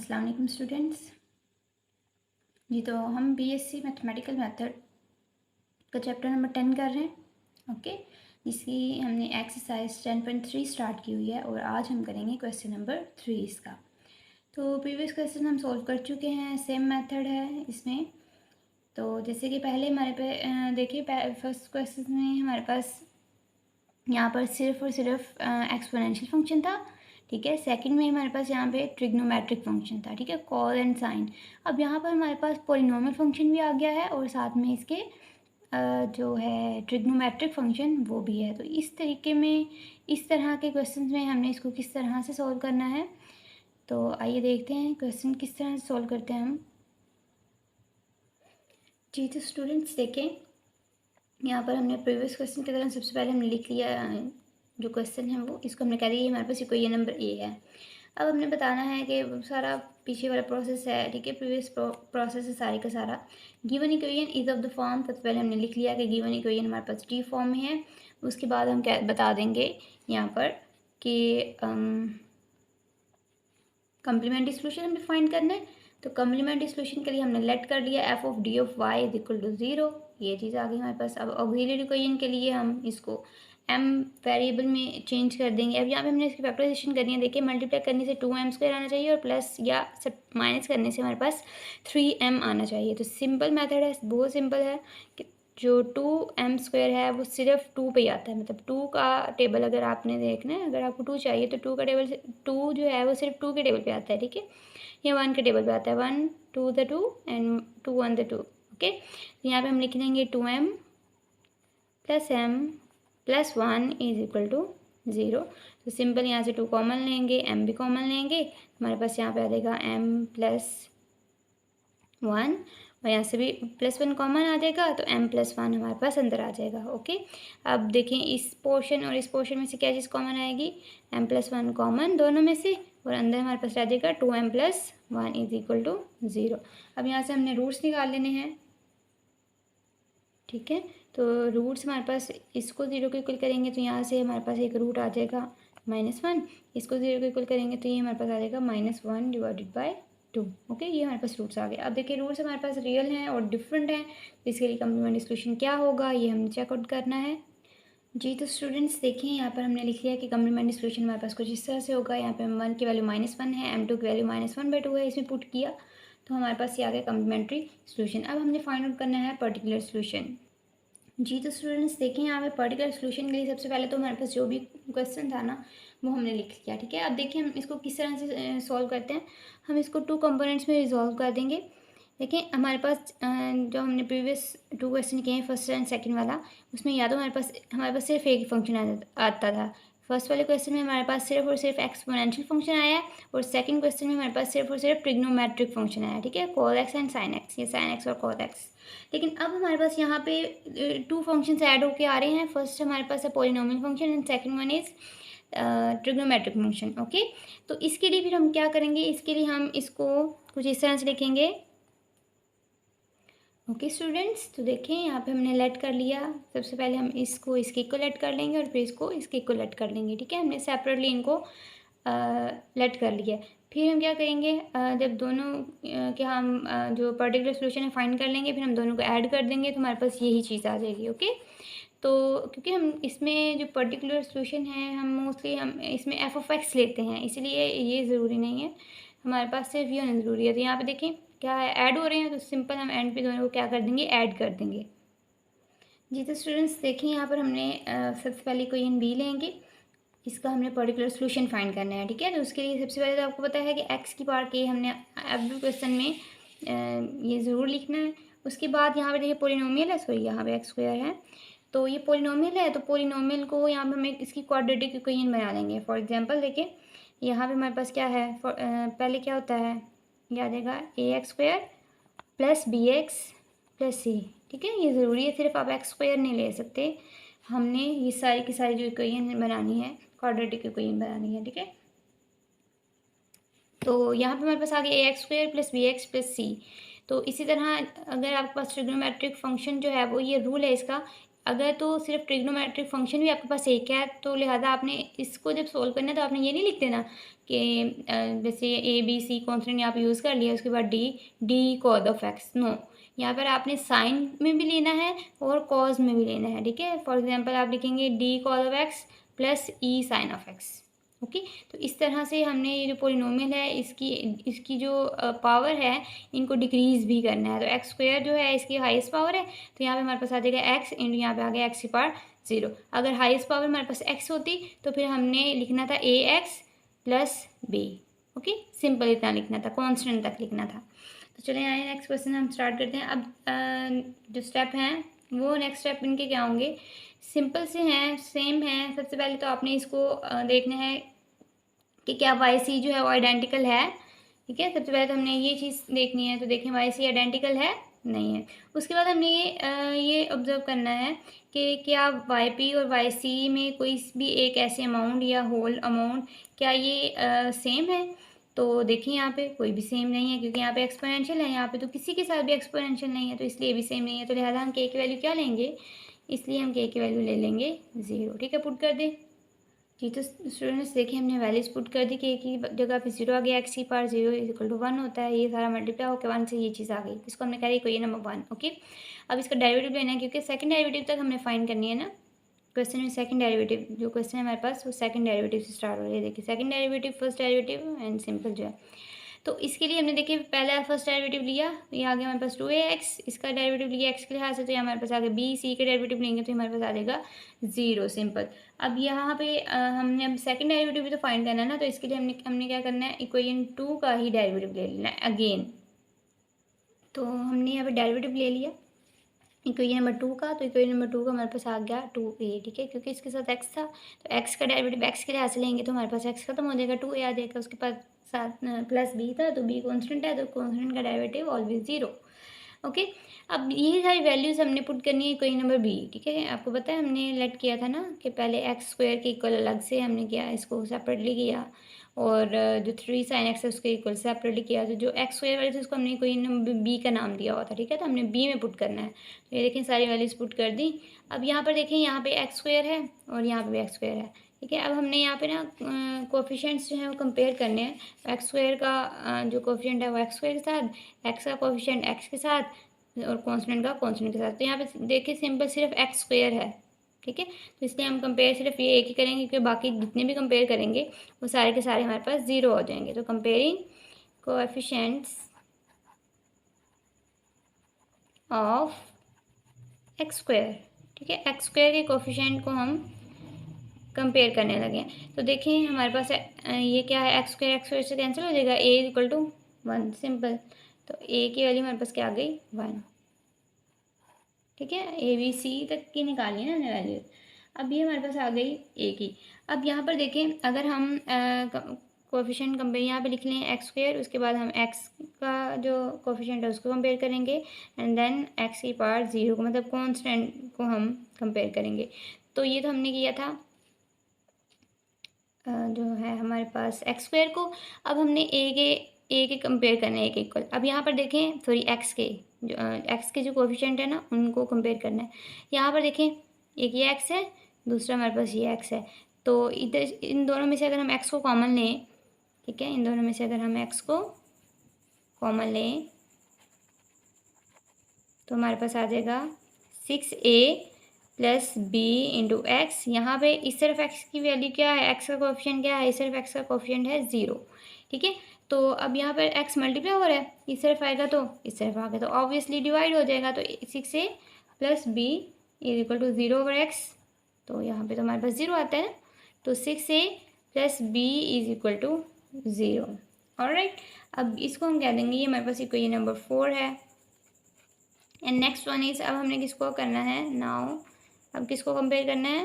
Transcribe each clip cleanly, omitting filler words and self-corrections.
अस्सलाम वालेकुम स्टूडेंट्स जी। तो हम बीएससी मैथमेटिकल मेथड का चैप्टर नंबर 10 कर रहे हैं। ओके, जिसकी हमने एक्सरसाइज 10.3 स्टार्ट की हुई है और आज हम करेंगे क्वेश्चन नंबर 3 इसका। तो प्रीवियस क्वेश्चन हम सॉल्व कर चुके हैं, सेम मेथड है इसमें। तो जैसे कि पहले हमारे पे देखिए फर्स्ट क्वेश्चन में हमारे पास यहाँ पर सिर्फ और सिर्फ एक्सपोनेंशियल फंक्शन था, ठीक है। सेकंड में हमारे पास यहाँ पे ट्रिग्नोमेट्रिक फंक्शन था, ठीक है, कॉस एंड साइन। अब यहाँ पर हमारे पास पॉलिनोमियल फंक्शन भी आ गया है और साथ में इसके जो है ट्रिग्नोमेट्रिक फंक्शन वो भी है। तो इस तरीके में इस तरह के क्वेश्चंस में हमने इसको किस तरह से सॉल्व करना है, तो आइए देखते हैं क्वेश्चन किस तरह से सॉल्व करते हैं हम। जी तो स्टूडेंट्स देखें, यहाँ पर हमने प्रीवियस क्वेश्चन की तरह सबसे पहले हमने लिख लिया जो क्वेश्चन है वो, इसको हमने कह दिया हमारे पास ये नंबर ए है। अब हमने बताना है कि सारा पीछे वाला प्रोसेस है, ठीक है, प्रीवियस प्रोसेस है सारी का सारा। Given equation is of the form, सबसे पहले हमने लिख लिया कि गिवन इक्वेशन हमारे पास टी फॉर्म में है। उसके बाद हम क्या बता देंगे यहाँ पर कि कम्प्लीमेंट्री सॉल्यूशन हमें फाइंड करना है। तो कम्प्लीमेंट्री सॉल्यूशन के लिए हमने लेट कर लिया F of D of Y is equal to 0, ये चीज़ आ गई हमारे पास। अब ऑक्सिलरी इक्वेशन के लिए हम इसको m वेरिएबल में चेंज कर देंगे। अब यहाँ पे हमने इसकी फैक्टराइजेशन करनी है। देखिए मल्टीप्लाई करने से 2m² आना चाहिए और प्लस या सब माइनस करने से हमारे पास 3m आना चाहिए। तो सिंपल मेथड है, बहुत सिंपल है कि जो 2m² है वो सिर्फ 2 पे ही आता है। मतलब 2 का टेबल अगर आपने देखना है, अगर आपको 2 चाहिए तो 2 का टेबल 2 जो है वो सिर्फ 2 के टेबल पे आता है, ठीक है। ये 1 के टेबल पे आता है, 1 2 द 2 एंड 2 1 द 2। ओके, तो यहाँ पे हम लिख लेंगे 2m plus m plus 1 is equal to 0। तो सिंपल यहाँ से 2 कॉमन लेंगे, m भी कॉमन लेंगे, हमारे पास यहाँ पे आ जाएगा m प्लस 1 और यहाँ से भी प्लस 1 कॉमन आ जाएगा, तो m प्लस 1 हमारे पास अंदर आ जाएगा। ओके, अब देखें इस पोर्शन और इस पोर्शन में से क्या चीज़ कॉमन आएगी, m प्लस 1 कॉमन दोनों में से, और अंदर हमारे पास रह जाएगा 2m plus 1 is equal to 0। अब यहाँ से हमने रूट्स निकाल लेने हैं, ठीक है। तो रूट्स हमारे पास इसको 0 को इक्वल करेंगे तो यहाँ से हमारे पास एक रूट आ जाएगा -1, इसको 0 को इक्वल करेंगे तो ये हमारे पास आ जाएगा -1 डिवाइडेड बाय 2। ओके, ये हमारे पास रूट्स आ गए। अब देखिए रूट्स हमारे पास रियल हैं और डिफरेंट हैं, तो इसके लिए कम्प्लीमेंट्री सॉल्यूशन क्या होगा ये हमें चेकआउट करना है। जी तो स्टूडेंट्स देखिए यहाँ पर हमने लिख लिया कि कम्प्लीमेंट्री सॉल्यूशन हमारे पास कुछ इस तरह से होगा। यहाँ पे m1 की वैल्यू -1 है, m2 की वैल्यू -1/2 है, इसमें पुट किया तो हमारे पास ये आ गया कम्प्लीमेंट्री सॉल्यूशन। अब हमने फाइंड आउट करना है पर्टिकुलर सॉल्यूशन। जी तो स्टूडेंट्स देखें यहाँ पे पर्टिकुलर सॉल्यूशन के लिए सबसे पहले तो हमारे पास जो भी क्वेश्चन था ना वो हमने लिख लिया, ठीक है। अब देखिए हम इसको किस तरह से सॉल्व करते हैं। हम इसको 2 कंपोनेंट्स में रिजॉल्व कर देंगे। देखिए हमारे पास जो हमने प्रीवियस 2 क्वेश्चन किए हैं, फर्स्ट एंड सेकंड वाला, उसमें या तो हमारे पास सिर्फ एक ही फंक्शन आता था। फर्स्ट वाले क्वेश्चन में हमारे पास सिर्फ और सिर्फ एक्सपोनेंशियल फंक्शन आया है और सेकंड क्वेश्चन में हमारे पास सिर्फ और सिर्फ ट्रिग्नोमेट्रिक फंक्शन आया है, ठीक है, cos x and sin x, ये sin x और cos x। लेकिन अब हमारे पास यहाँ पे 2 फंक्शंस ऐड होके आ रहे हैं। फर्स्ट हमारे पास है polynomial function and second one is trigonometric function. Okay, तो इसके लिए फिर हम क्या करेंगे, इसके लिए हम इसको कुछ इस तरह से लिखेंगे। ओके स्टूडेंट्स, तो देखें यहाँ पे हमने लेट कर लिया। सबसे पहले हम इसको इसके इक्वल लेट कर लेंगे और फिर इसको इसके इक्वल लेट कर लेंगे, ठीक है। हमने सेपरेटली इनको लेट कर लिया। फिर हम क्या करेंगे, जब दोनों के हम जो पर्टिकुलर सॉल्यूशन है फाइंड कर लेंगे, फिर हम दोनों को ऐड कर देंगे तो हमारे पास यही चीज़ आ जाएगी। ओके, तो क्योंकि हम इसमें जो पर्टिकुलर सॉल्यूशन है हम मोस्टली हम इसमें एफ ऑफ एक्स लेते हैं, इसलिए ये ज़रूरी नहीं है, हमारे पास सिर्फ ये होना ज़रूरी है। तो यहाँ पे देखें क्या है, ऐड हो रहे हैं, तो सिंपल हम एंड पे दोनों को क्या कर देंगे, ऐड कर देंगे। जी तो स्टूडेंट्स देखें यहाँ पर हमने सबसे पहले इक्वेशन बी लेंगे, इसका हमने पर्टिकुलर सॉल्यूशन फाइंड करना है, ठीक है। तो उसके लिए सबसे पहले तो आपको पता है कि एक्स की पावर के हमने एवरी क्वेश्चन में ये ज़रूर लिखना है। उसके बाद यहाँ पे देखिए पोलिनोमियल है, सॉरी यहाँ पे x² है, तो ये पोलिनोमियल है, तो पोलिनोमियल को यहाँ पे हम इसकी क्वाड्रेटिक इक्वेशन बना लेंगे। फॉर एग्जांपल देखिए यहाँ पे हमारे पास क्या है, पहले क्या होता है, ये आ जाएगा ax² plus bx plus c, ठीक है। ये ज़रूरी है, सिर्फ आप x² नहीं ले सकते, हमने ये सारी की सारी जो इक्वेशन बनानी है क्वाड्रेटिक इक्वेशन बनानी है, ठीक है। तो यहाँ पे हमारे पास आ गया ax² plus bx plus c। तो इसी तरह अगर आपके पास ट्रिग्नोमेट्रिक फंक्शन जो है वो, ये रूल है इसका, अगर तो सिर्फ ट्रिग्नोमेट्रिक फंक्शन भी आपके पास एक है, तो लिहाजा आपने इसको जब सोल्व करना है तो आपने ये नहीं लिख देना कि जैसे ए बी सी कॉन्स्टेंट यहाँ पे यूज़ कर लिया, उसके बाद D cos of X. No, यहाँ पर आपने साइन में भी लेना है और कॉज में भी लेना है, ठीक है। फॉर एग्जांपल आप लिखेंगे D cos of X plus E sine of X. Okay, तो इस तरह से हमने ये जो पोलिनोमियल है इसकी जो पावर है इनको डिक्रीज़ भी करना है। तो एक्स स्क्वायर जो है इसकी हाईएस्ट पावर है, तो यहाँ पे हमारे पास आ जाएगा एक्स इंटू यहाँ पे आ गया एक्स की पावर 0। अगर हाईएस्ट पावर हमारे पास एक्स होती तो फिर हमने लिखना था A X plus B. Okay, simple इतना लिखना था, कॉन्स्टेंट तक लिखना था। तो चलिए आए नेक्स्ट क्वेश्चन हम स्टार्ट करते हैं। अब जो स्टेप हैं वो नेक्स्ट स्टेप इनके क्या होंगे, सिंपल से हैं, सेम हैं। सबसे पहले तो आपने इसको देखना है कि क्या वाई सी जो है वो आइडेंटिकल है, ठीक है। सबसे पहले तो हमने ये चीज़ देखनी है, तो देखें वाई सी आइडेंटिकल है, नहीं है। उसके बाद हमने ये ऑब्जर्व करना है कि क्या वाई पी और वाई सी में कोई भी एक ऐसे अमाउंट या होल अमाउंट क्या ये सेम है। तो देखिए यहाँ पे कोई भी सेम नहीं है, क्योंकि यहाँ पे एक्सपोनेंशियल है, यहाँ पे तो किसी के साथ भी एक्सपोनेंशियल नहीं है, तो इसलिए भी सेम नहीं है। तो लिहाजा हम के की वैल्यू क्या लेंगे, इसलिए हम के की वैल्यू ले लेंगे 0, ठीक है। पुट कर दें जी। तो स्टूडेंट्स देखिए हमने वैल्यूज पुट कर दी कि एक ही जगह पे 0 आ गया, एक्स की पावर 0 इक्वल टू 1 होता है, ये सारा मल्टीप्लाई होकर 1 से ये चीज़ आ गई, इसको हमने कह रही कोई नंबर 1। ओके, अब इसका डेरिवेटिव लेना है, क्योंकि सेकंड डेरिवेटिव तक हमने फाइंड करनी है ना। क्वेश्चन में सेकंड डेरिवेटिव जो क्वेश्चन है हमारे पास वो सेकंड डेरिवेटिव से स्टार्ट हो रही है। देखिए second derivative, first derivative and simple जो है। तो इसके लिए हमने देखिए पहला फर्स्ट डेरिवेटिव लिया, ये आ गया हमारे पास 2ax, इसका डेरिवेटिव लिया x के लिहाज से, तो ये हमारे पास आ गया b, c के डेरिवेटिव लेंगे तो हमारे पास आ जाएगा 0, सिंपल। अब यहाँ पे हमने अब सेकंड डेरिवेटिव भी तो फाइंड करना है ना, तो इसके लिए हमने क्या करना है, इक्वेशन 2 का ही डेरिवेटिव ले लेना है अगेन। तो हमने यहाँ पे डेरिवेटिव ले लिया इक्वेशन नंबर 2 का, तो इक्वेशन नंबर 2 का हमारे पास आ गया 2a, ठीक है, क्योंकि इसके साथ x था, तो x का डेरिवेटिव x के लिहाज से लेंगे तो हमारे पास x खत्म हो जाएगा, 2a आ जाएगा। उसके पास साथ प्लस b था, तो b कॉन्स्टेंट है, तो कॉन्स्टेंट का डेरिवेटिव ऑलवेज 0। ओके, अब यही सारी वैल्यूज हमने पुट करनी है इक्वेशन नंबर b, ठीक है। आपको पता है हमने लेट किया था ना कि पहले एक्स स्क्वायर के इक्वल अलग से हमने किया, इसको सेपरेटली किया, और जो 3 sin x है उसके इक्वल सेपरेटली किया। तो जो एक्स स्क्वायर वाली थी उसको हमने कोई नंबर b का नाम दिया हुआ था, ठीक है, तो हमने b में पुट करना है। तो ये देखें सारी वैल्यूज पुट कर दी। अब यहाँ पर देखें यहाँ पे एक्स स्क्वायर है और यहाँ पे भी एक्स स्क्वायर है, ठीक है। अब हमने यहाँ पे ना कोफिशिएंट्स जो है वो कंपेयर करने हैं। एक्स स्क्वायर का जो कोफिशिएंट है वो एक्स स्क्वायर के साथ, एक्स का कोफिशिएंट एक्स के साथ, और कॉन्स्टेंट का कॉन्स्टेंट के साथ। तो यहाँ पे देखिए सिंपल सिर्फ एक्स स्क्वायर है, ठीक है, तो इसलिए हम कंपेयर सिर्फ ये एक ही करेंगे, क्योंकि बाकी जितने भी कंपेयर करेंगे वो सारे के सारे हमारे पास 0 हो जाएंगे। तो comparing coefficients of x square, ठीक है, एक्स स्क्वायर के कोएफिशिएंट को हम कंपेयर करने लगे हैं। तो देखें हमारे पास ये क्या है, एक्स स्क्वायर से कैंसिल हो जाएगा, a इक्वल टू 1, सिंपल। तो a की वैल्यू हमारे पास क्या आ गई, 1, ठीक है। ए बी सी तक की निकाली है ना वैल्यू। अब ये हमारे पास आ गई ए की। अब यहाँ पर देखें अगर हम कोफिशिएंट कंपेयर यहाँ पे लिख लें एक्स स्क्वायर, उसके बाद हम एक्स का जो कोफिशिएंट है उसको कंपेयर करेंगे, एंड देन एक्स की पावर 0 को, मतलब कॉन्स्टेंट को हम कंपेयर करेंगे। तो ये तो हमने किया था जो है हमारे पास एक्स स्क्वायर को। अब हमने ए के कंपेयर करना है, एक इक्वल। अब यहाँ पर देखें सॉरी एक्स के जो कोफिशिएंट है ना उनको कंपेयर करना है। यहाँ पर देखें एक ये एक्स है, दूसरा हमारे पास ये एक्स है, तो इधर इन दोनों में से अगर हम एक्स को कॉमन लें, ठीक है, इन दोनों में से अगर हम एक्स को कॉमन लें तो हमारे पास आ जाएगा 6a plus B into x. यहाँ पे इस तरफ एक्स की वैल्यू क्या है, एक्स का कोफिशिएंट क्या है, इस तरफ एक्स का कोफिशिएंट है 0, ठीक है। तो अब यहाँ पर एक्स मल्टीप्लाई हो रहा है, इस तरफ आएगा तो इस तरफ आ गया, तो ऑब्वियसली डिवाइड हो जाएगा। तो 6a plus B is equal to 0 over X, तो यहाँ पे तो हमारे पास 0 आता है ना, तो 6a plus B is equal to 0। Alright, अब इसको हम कह देंगे ये हमारे पास इक्वेशन नंबर 4 है। एंड नेक्स्ट वन इज, अब हमने किसको करना है नाउ, अब किसको कंपेयर करना है,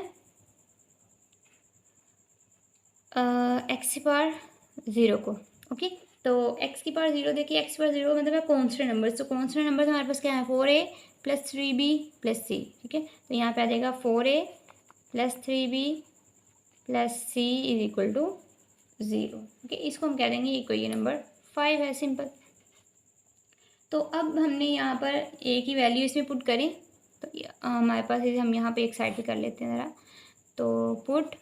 एक्स की पावर 0 को। ओके, तो एक्स की पावर 0 देखिए, एक्स की पावर 0 मतलब है कॉन्स्टेंट नंबर। तो कॉन्स्टेंट नंबर हमारे पास क्या है, 4a plus 3b plus c, ठीक है। तो यहाँ पे आ जाएगा 4a plus 3b plus c is equal to 0, okay. इसको हम कह देंगे इक्वेशन नंबर 5 है, सिंपल। तो अब हमने यहाँ पर a की वैल्यू इसमें पुट करें, तो हमारे पास इसे हम यहाँ पे एक साइड पे कर लेते हैं ज़रा। तो put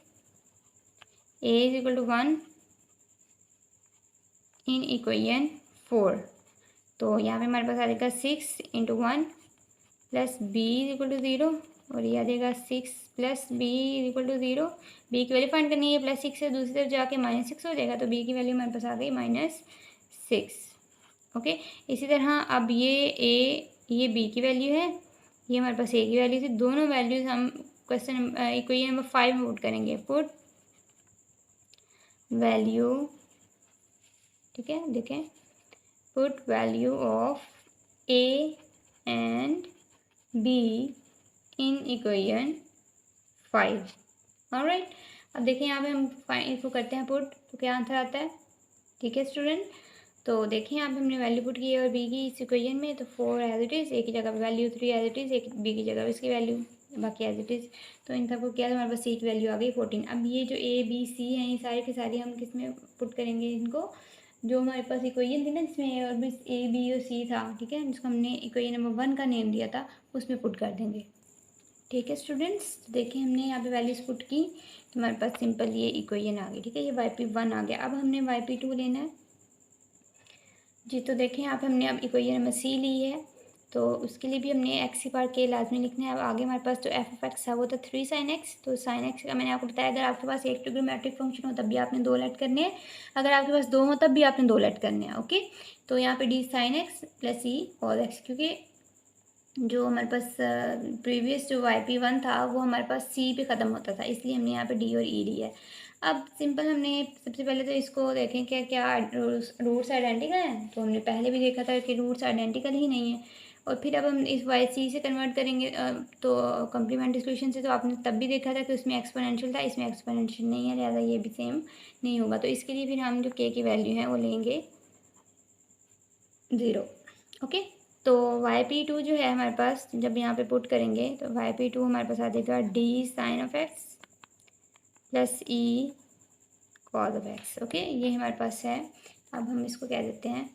a is equal to 1 in equation 4। तो यहाँ पे हमारे पास आ जाएगा 6 into 1 plus B is equal to 0, और ये आ जाएगा 6 plus B is equal to 0। B की वैल्यू फाइंड करनी है, प्लस 6 से दूसरी तरफ जाके -6 हो जाएगा, तो बी की वैल्यू हमारे पास आ गई -6। ओके, इसी तरह अब ये बी की वैल्यू है, ये हमारे पास ए की वैल्यू थी। दोनों वैल्यूज हम क्वेश्चन इक्वेशन नंबर 5 में पुट करेंगे। पुट वैल्यू, ठीक है, देखें, put value of A and be in equation 5। Alright, अब देखें यहाँ पे हम इसको करते हैं पुट, तो क्या आंसर आता है। ठीक है स्टूडेंट, तो देखिए यहाँ पे हमने वैल्यू पुट की है और बी की इस इक्वेशन में, तो 4 एज इट इज़, ए की जगह पे वैल्यू 3 एज इट इज़, एक बी की जगह पे इसकी वैल्यू बाकी एज इट इज़। तो इन सबको किया तो हमारे पास सी की वैल्यू आ गई 14। अब ये जो ए बी सी हैं, ये सारी की सारी हम किस में पुट करेंगे इनको, जो हमारे पास इक्वेशन थी ना जिसमें और भी ए बी और सी था, ठीक है, जिसको हमने इक्वेशन नंबर 1 का नेम दिया था, उसमें पुट कर देंगे। ठीक है स्टूडेंट्स, तो देखिए हमने यहाँ पे वैल्यूज पुट की, तो हमारे पास सिंपल ये इक्वेशन आ गई। ठीक है, ये YP1 आ गया। अब हमने YP2 लेना है जी। तो देखें यहाँ पे हमने अब इक्वेशन नंबर सी ली है, तो उसके लिए भी हमने एक्स की पावर के लाजमी लिखना है। अब आगे हमारे पास जो एफ ऑफ एक्स है वो था 3 sin x। तो sin x का मैंने आपको बताया, अगर आपके पास एक ट्रिग्नोमेट्रिक फंक्शन हो तब भी आपने 2 लेट करने हैं, अगर आपके पास 2 हो तब भी आपने 2 लेट करने हैं। ओके, तो यहाँ पे डी sin x प्लस ई cos x, क्योंकि जो हमारे पास प्रीवियस जो YP1 था वो हमारे पास सी पे ख़त्म होता था, इसलिए हमने यहाँ पे डी और ई लिया है। अब सिंपल हमने सबसे पहले तो इसको देखें क्या क्या रूट्स आइडेंटिकल हैं, तो हमने पहले भी देखा था कि रूट्स आइडेंटिकल ही नहीं है। और फिर अब हम इस YC से कन्वर्ट करेंगे तो कम्प्लीमेंट्री सॉल्यूशन से, तो आपने तब भी देखा था कि उसमें एक्सपोनेंशियल था, इसमें एक्सपोनेंशियल नहीं है, लिहाजा ये भी सेम नहीं होगा। तो इसके लिए फिर हम जो के की वैल्यू है वो लेंगे 0। ओके, तो YP2 जो है हमारे पास, जब यहाँ पे पुट करेंगे तो YP2 हमारे पास आ जाएगा D sine of X plus E cos of X. Okay, ये हमारे पास है। अब हम इसको क्या देते हैं,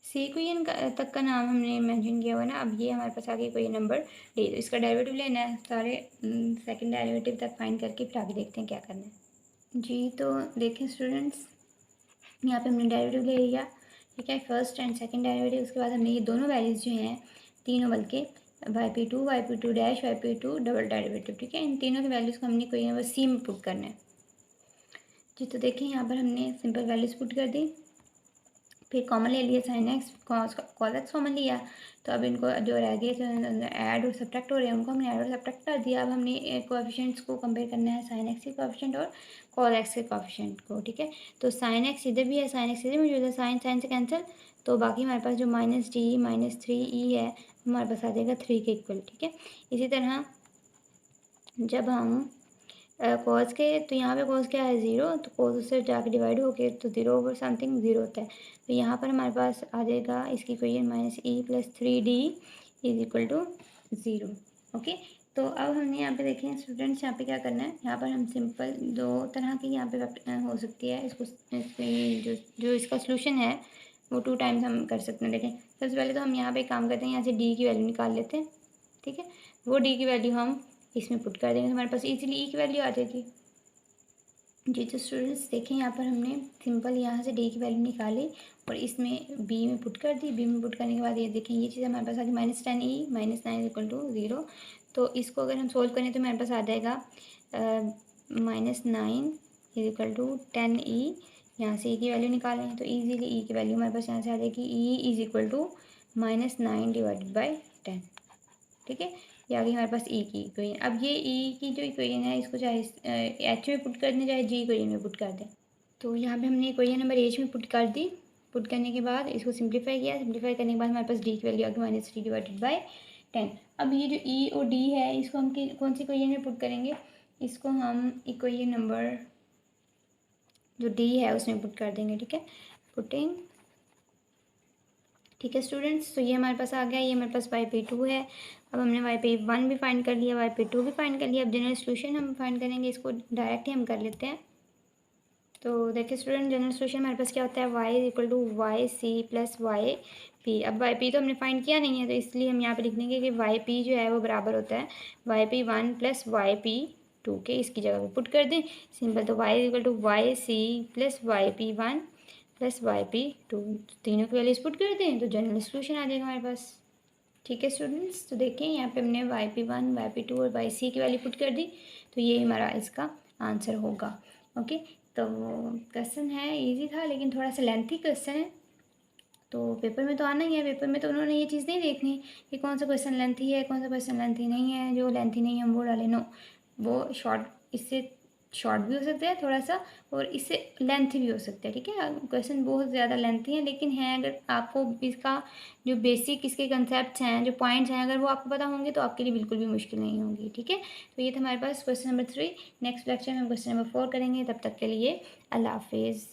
सी इक्वेशन तक का नाम हमने मेंशन किया हुआ ना। अब ये हमारे पास आ गया इक्वेशन नंबर डी, तो इसका डेरिवेटिव लेना है, सारे सेकंड डेरिवेटिव तक फाइंड करके फिर आगे देखते हैं क्या करना है जी। तो देखें स्टूडेंट्स, यहाँ पे हमने डेरिवेटिव ले लिया, ठीक है, फर्स्ट एंड सेकंड डेरिवेटिव। उसके बाद हमने ये दोनों वैल्यूज़ जो हैं तीनों, बल्कि YP2 YP2 dash YP2 double derivative, ठीक है, इन तीनों की वैल्यूज़ को हमने कोई नंबर सी में पुट करना है जी। तो देखिए यहाँ पर हमने सिंपल वैल्यूज़ पुट कर दी, फिर कॉमन ले लिया sin x, cos x common लिया, तो अब इनको जो रह गए ऐड और सब्ट्रैक्ट हो रहे हैं उनको हमने ऐड और सब्ट्रैक्ट कर दिया। अब हमने कोएफिशिएंट्स को कंपेयर करना है, sin x के कोएफिशिएंट और cos x के कोएफिशिएंट को, ठीक है। तो sin x इधर भी है, sin x इधर मौजूद है, sin से कैंसिल, तो बाकी हमारे पास जो -d -3e है हमारे पास आ जाएगा 3 के इक्वल, ठीक है। इसी तरह जब हम कॉस के, तो यहाँ पे कॉस क्या है 0, तो कॉस उससे जाके डिवाइड होके तो 0 ओवर समथिंग 0 होता है, तो यहाँ पर हमारे पास आ जाएगा इसकी equation -e + 3d is equal to 0। Okay, तो अब हमने यहाँ पे देखें स्टूडेंट्स, यहाँ पे क्या करना है, यहाँ पर हम सिंपल 2 तरह की यहाँ पे हो सकती है इसको, जो इसका सोल्यूशन है वो 2 टाइम्स हम कर सकते हैं। देखें सबसे पहले तो हम यहाँ पे काम करते हैं, यहाँ से डी की वैल्यू निकाल लेते हैं, ठीक है, वो डी की वैल्यू हम इसमें पुट कर देंगे, तो हमारे पास इजीली ई की वैल्यू आ जाएगी जी। तो स्टूडेंट्स देखें यहाँ पर हमने सिंपल यहाँ से डी की वैल्यू निकाली और इसमें बी में पुट कर दी। बी में पुट करने के बाद ये देखें ये चीज़ हमारे पास आ गई -10e -9 इक्वल टू 0। तो इसको अगर हम सोल्व करें तो हमारे पास आ जाएगा -9 इज इक्वल टू 10e। यहाँ से ई की वैल्यू निकालें तो ईजीली ई की वैल्यू हमारे पास यहाँ से आ जाएगी, E is equal to -9 divided by 10, ठीक है। ये आ गई हमारे पास ई की इक्वेशन। अब ये ई की जो इक्वेशन है इसको चाहे एच में पुट कर दें चाहे जी इक्वेशन में पुट कर दें। तो यहाँ पे हमने इक्वेशन नंबर एच में पुट कर दी, पुट करने के बाद इसको सिंप्लीफाई किया, सिंप्लीफाई करने के बाद हमारे पास डी की वैल्यू आ गई -3 डिवाइडेड बाई 10। अब ये जो ई और डी है इसको हम कौन सी इक्वेशन में पुट करेंगे, इसको हम इक्वेशन नंबर जो डी है उसमें पुट कर देंगे, ठीक है, पुटिंग, ठीक है स्टूडेंट्स। तो ये हमारे पास आ गया, ये हमारे पास YP2 है। अब हमने YP1 भी फाइंड कर लिया, YP2 भी फाइंड कर लिया। अब जनरल सोल्यूशन हम फाइंड करेंगे, इसको डायरेक्ट ही हम कर लेते हैं। तो देखिए स्टूडेंट, जनरल सोल्यूशन हमारे पास क्या होता है, y is equal to Y C plus Y P. अब वाई पी तो हमने फाइंड किया नहीं है, तो इसलिए हम यहाँ पे लिख देंगे कि वाई पी जो है वो बराबर होता है Y P one plus Y P two के। इसकी जगह पे पुट कर दें सिंपल, तो y is equal to Y C plus Y P one plus Y P two, तीनों की वैल्यूज पुट कर दें तो जनरल सोल्यूशन आ जाएगा हमारे पास। ठीक है स्टूडेंट्स, तो देखें यहाँ पे हमने Y P one, Y P two और वाई सी की वैल्यू पुट कर दी, तो ये हमारा इसका आंसर होगा। ओके, तो क्वेश्चन है, इजी था लेकिन थोड़ा सा लेंथी क्वेश्चन है, तो पेपर में तो आना ही है। पेपर में तो उन्होंने ये चीज़ नहीं देखनी कि कौन सा क्वेश्चन लेंथी है, कौन सा क्वेश्चन लेंथी नहीं है। जो लेंथी नहीं है हम वो डालें, नो, वो शॉर्ट, इससे शॉर्ट भी हो सकता है थोड़ा सा और इससे लेंथी भी हो सकता है। ठीक है, क्वेश्चन बहुत ज़्यादा लेंथी है लेकिन है, अगर आपको इसका जो बेसिक इसके कंसेप्ट हैं, जो पॉइंट्स हैं, अगर वो आपको पता होंगे तो आपके लिए बिल्कुल भी मुश्किल नहीं होगी। ठीक है, तो ये था हमारे पास क्वेश्चन नंबर 3। नेक्स्ट लेक्चर में हम क्वेश्चन नंबर 4 करेंगे। तब तक के लिए अल्लाह हाफिज़।